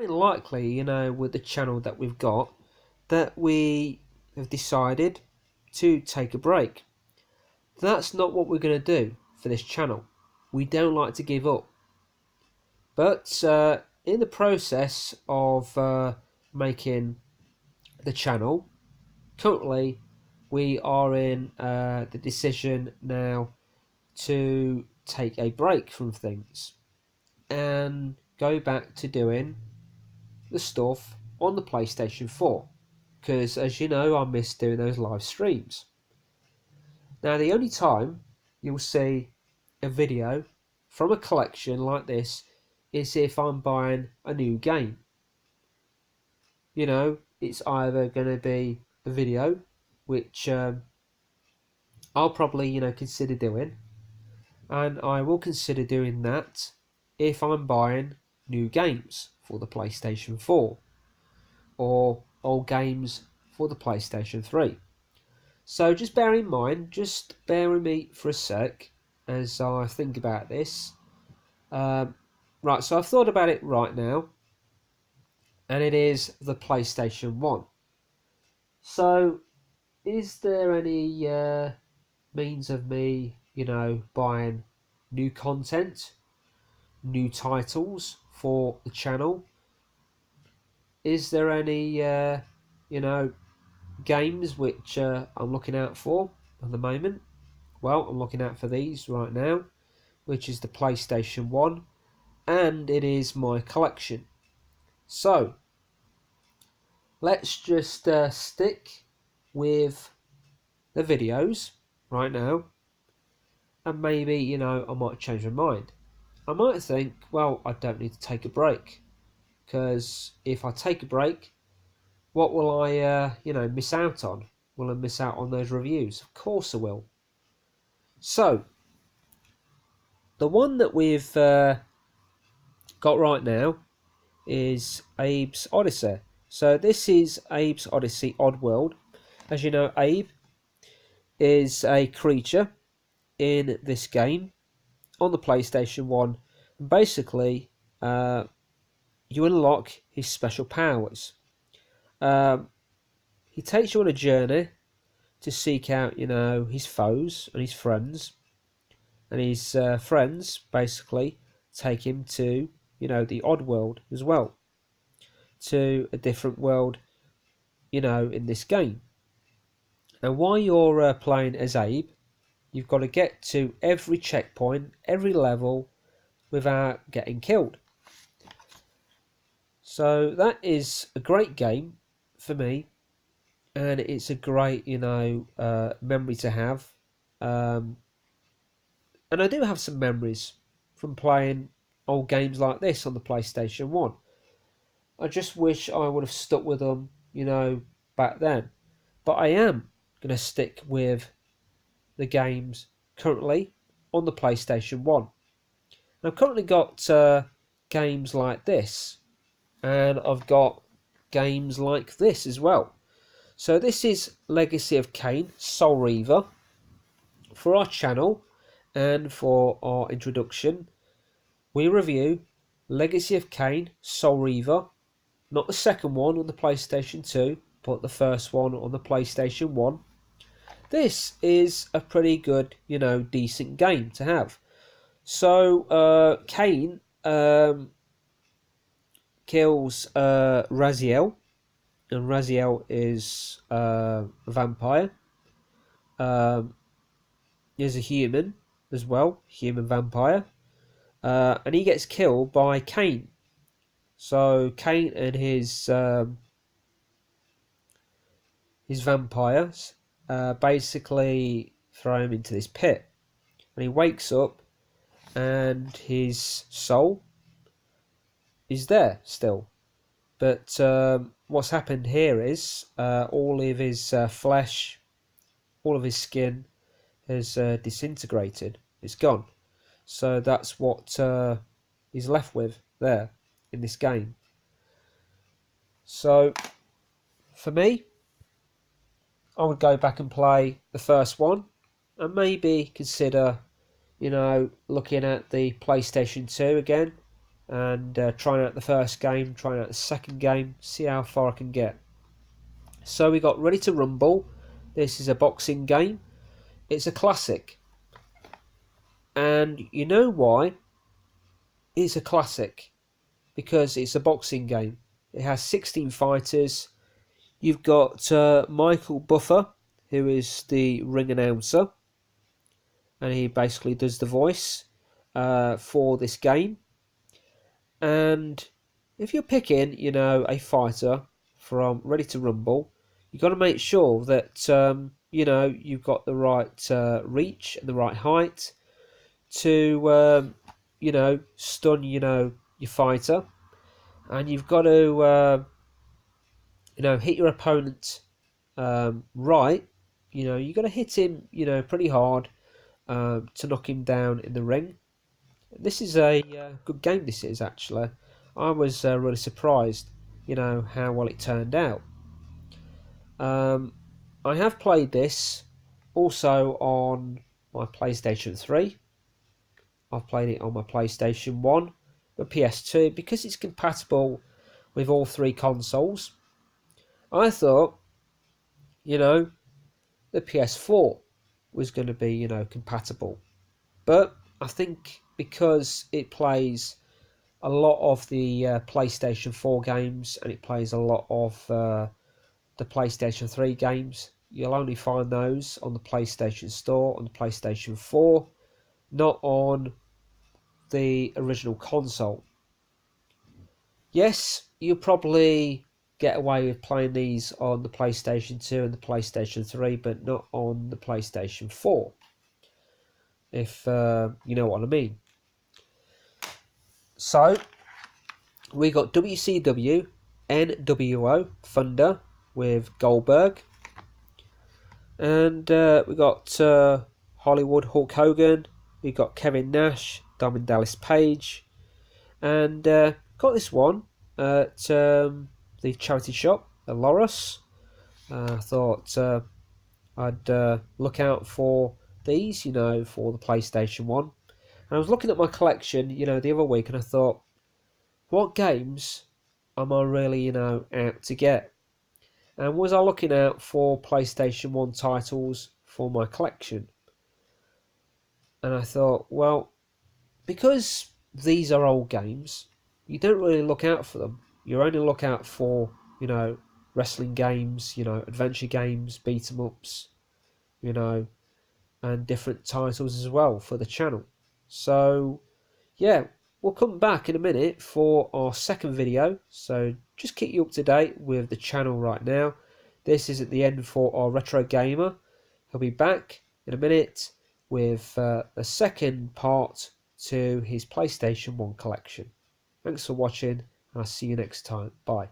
very likely, you know, with the channel that we've got, that we have decided to take a break. That's not what we're going to do for this channel. We don't like to give up. But in the process of making the channel, currently we are in the decision now to take a break from things and go back to doing the stuff on the PlayStation 4, because as you know, I miss doing those live streams. Now the only time you'll see a video from a collection like this is if I'm buying a new game. You know, it's either going to be a video which I'll probably, you know, consider doing, and I will consider doing that if I'm buying new games for the PlayStation 4 or old games for the PlayStation 3. So just bear in mind, just bear with me for a sec as I think about this. Right, so I've thought about it right now, and it is the PlayStation 1. So is there any means of me, you know, buying new content, new titles for the channel? Is there any, you know, games which I'm looking out for at the moment? Well, I'm looking out for these right now, which is the PlayStation 1, and it is my collection. So let's just stick with the videos right now, and maybe, you know, I might change my mind. I might think, well, I don't need to take a break, because if I take a break, what will I, you know, miss out on? Will I miss out on those reviews? Of course I will. So, the one that we've got right now is Abe's Odyssey. So this is Abe's Odyssey Oddworld. As you know, Abe is a creature in this game on the PlayStation 1. Basically, you unlock his special powers. He takes you on a journey to seek out, you know, his foes and his friends. And his friends basically take him to, you know, the Oddworld as well. To a different world, you know, in this game. And while you're playing as Abe, you've got to get to every checkpoint, every level, without getting killed. So that is a great game for me, and it's a great, you know, memory to have. And I do have some memories from playing old games like this on the PlayStation 1. I just wish I would have stuck with them, you know, back then. But I am going to stick with the games currently on the PlayStation 1. And I've currently got games like this, and I've got games like this as well. So this is Legacy of Kain, Soul Reaver. For our channel and for our introduction, we review Legacy of Kain, Soul Reaver. Not the second one on the PlayStation 2, but the first one on the PlayStation 1. This is a pretty good, you know, decent game to have. So, Kain kills Raziel, and Raziel is a vampire. He's a human as well, human vampire. And he gets killed by Kain. So, Kain and his vampires basically throw him into this pit. And he wakes up, and his soul is there still. But what's happened here is all of his flesh, all of his skin has disintegrated. It's gone. So that's what he's left with there in this game. So for me, I would go back and play the first one, and maybe consider, you know, looking at the PlayStation 2 again, and trying out the first game, trying out the second game, see how far I can get. So we got Ready to Rumble. This is a boxing game. It's a classic. And you know why it's a classic? Because it's a boxing game. It has 16 fighters. You've got Michael Buffer, who is the ring announcer, and he basically does the voice for this game. And if you're picking, a fighter from Ready to Rumble, you've got to make sure that you've got the right reach and the right height to stun your fighter, and you've got to hit your opponent right. You've got to hit him pretty hard to knock him down in the ring. This is a good game. This is actually. I was really surprised, how well it turned out. I have played this also on my PlayStation 3. I've played it on my PlayStation 1, but PS2, because it's compatible with all three consoles. I thought, the PS4 was going to be, compatible. But I think because it plays a lot of the PlayStation 4 games and it plays a lot of the PlayStation 3 games, you'll only find those on the PlayStation Store on the PlayStation 4, not on the original console. Yes, you'll probably get away with playing these on the PlayStation 2 and the PlayStation 3, but not on the PlayStation 4, if you know what I mean. So, we got WCW, NWO, Thunder with Goldberg, and we got Hollywood Hulk Hogan, we got Kevin Nash, Diamond Dallas Page, and got this one at the charity shop at Loris. I thought I'd look out for these, for the PlayStation 1. And I was looking at my collection, the other week, and I thought, what games am I really, out to get? And was I looking out for PlayStation 1 titles for my collection? And I thought, well, because these are old games, you don't really look out for them. You only look out for, wrestling games, adventure games, beat 'em ups, and different titles as well for the channel. So, yeah, we'll come back in a minute for our second video. So just keep you up to date with the channel right now. This is at the end for our Retro Gamer. He'll be back in a minute with the second part to his PlayStation 1 collection. Thanks for watching, and I'll see you next time. Bye.